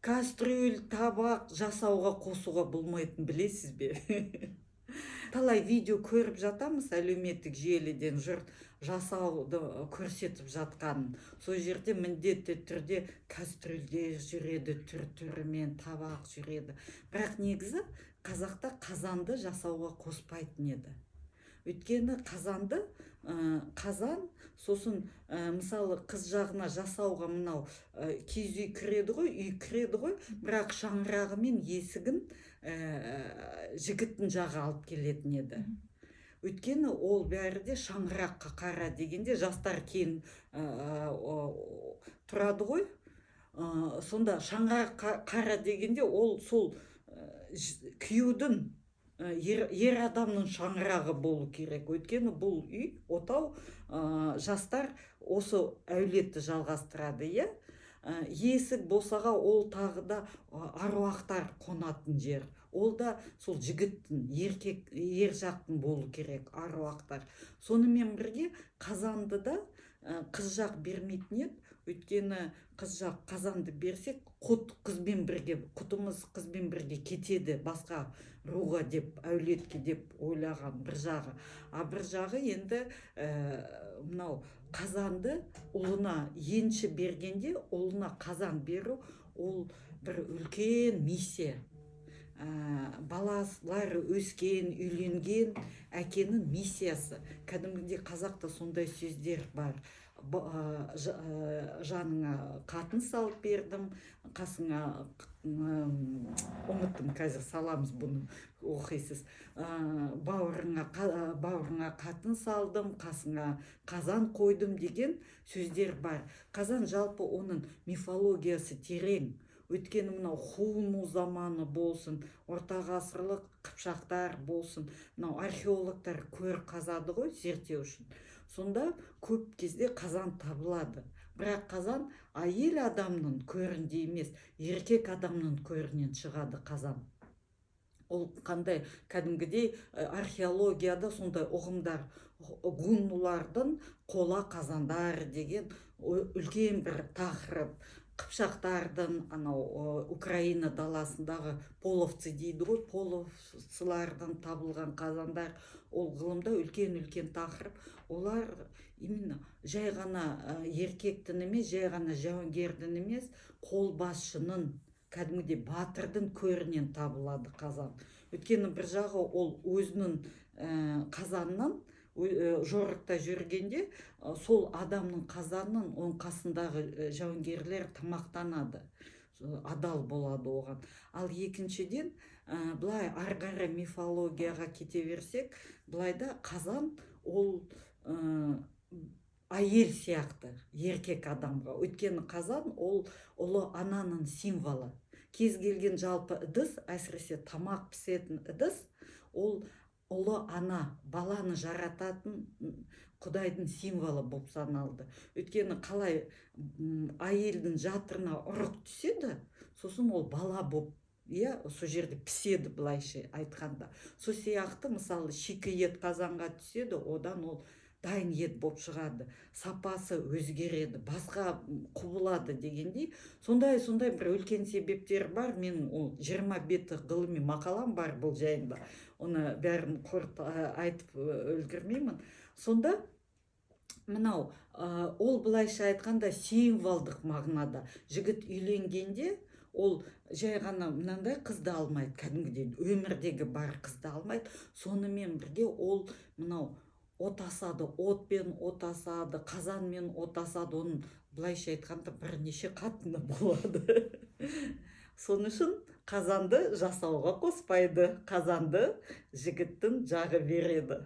кастрюль, табақ жасауға қосуға болмайтын білесіз бе? Талай видео көріп жатамыз әлеуметтік желіден, жұрт жасауды көрсетіп жатқан. Сол жерде міндетті түрде кастрюльде жүреді, түр-түрімен табақ жүреді. Бірақ негізі қазақта қазанды жасауға қоспайтын еді. Өйткені қазан, сосын мысалы қыз жағына жасауға мынау киіз үй кіреді ғой, бірақ шаңырағы мен есігін жігіттің жағы алып келетін еді. Өйткені ол бәрі де шаңыраққа қара дегенде жастар кейін тұрады ғой. Сонда шаңырақ қара дегенде ол сол күйеудің ер адамның шаңырағы болу керек. Өйткені бұл үй, отау, жастар осы әулетті жалғастырады, иә? Есік болсаға ол тағы да аруақтар қонатын жер. Ол да сол жігіттің, ер жақтың болу керек, аруақтар. Сонымен бірге қазанды да қыз жақ бермейтін еді. Өйткені қыз жақ қазанды берсек, құтымыз қызбен бірге кетеді басқа руға деп, әулетке деп ойлаған бір жағы. А бір жағы енді мынау қазанды ұлына енші бергенде, ұлына қазан беру, ол бір үлкен миссия. Балалар өскен, үйленген әкенің миссиясы. Кәдімгідей қазақта сондай сөздер бар. Жаныңа қатын салып бердім, қасыңа ұмыттым, қазір саламыз бұны, оқисыз. Бауырыңа қатын салдым, қасыңа қазан қойдым деген сөздер бар. Қазан жалпы оның мифологиясы терең. Өйткені мынау хулну заманы болсын, ортағасырлық қыпшақтар болсын, мынау археологтар көр қазады ғой, зерттеу үшін. Сонда көп кезде қазан табылады. Бірақ қазан әйел адамның көрінде емес, еркек адамның көрінен шығады қазан. Ол қандай кәдімгідей археологияда сондай ұғымдар, гуннулардың қола қазандар деген үлкен бір тақырып. Қыпшақтардың, Украина даласындағы половцы дейді ғой, половцылардан табылған қазандар, ол ғылымда үлкен тақырып. Олар именно жай ғана еркектің емес, жай ғана жауынгердің емес, қолбасшының, кәдімгідей батырдың көрінен табылады қазан. Өйткені бір жағы ол өзінің қазанынан жорықта жүргенде, сол адамның қазанның оң қасындағы жауынгерлер тамақтанады, адал болады оған. Ал екіншіден, бұлай арғары мифологияға кете берсек, бұлайда қазан ол әйел сияқты еркек адамға. Өйткені қазан ол ұлы ананың символы. Кез келген жалпы ыдыс, әсіресе тамақ пісетін ыдыс, ол ұлы ана, баланы жарататын Құдайдың символы болып саналды. Өйткені қалай әйелдің жатырына ұрық түседі, сосын ол бала болып, сол жерде піседі, былайша айтқанда. Сол сияқты, мысалы, шикі ет қазанға түседі, одан ол дайын ет болып шығады, сапасы өзгереді, басқа құбылады дегендей. Сондай бір үлкен себептер бар. Мен 20 беті ғылыми мақалам бар бұл жайында. Оны бәрін қорыт айтып үлгермеймін. Сонда мынау ол былайша айтқанда символдық мағынада. Жігіт үйленгенде ол жай ғана мынандай қызды алмайды, кәдімгідей өмірдегі бар қызды алмайды. Сонымен бірге ол мынау отасады, отпен отасады, қазанмен отасады. Оның былайша айтқанда бірнеше қатыны болады. Соның үшін қазанды жасауға қоспайды, қазанды жігіттің жағы береді.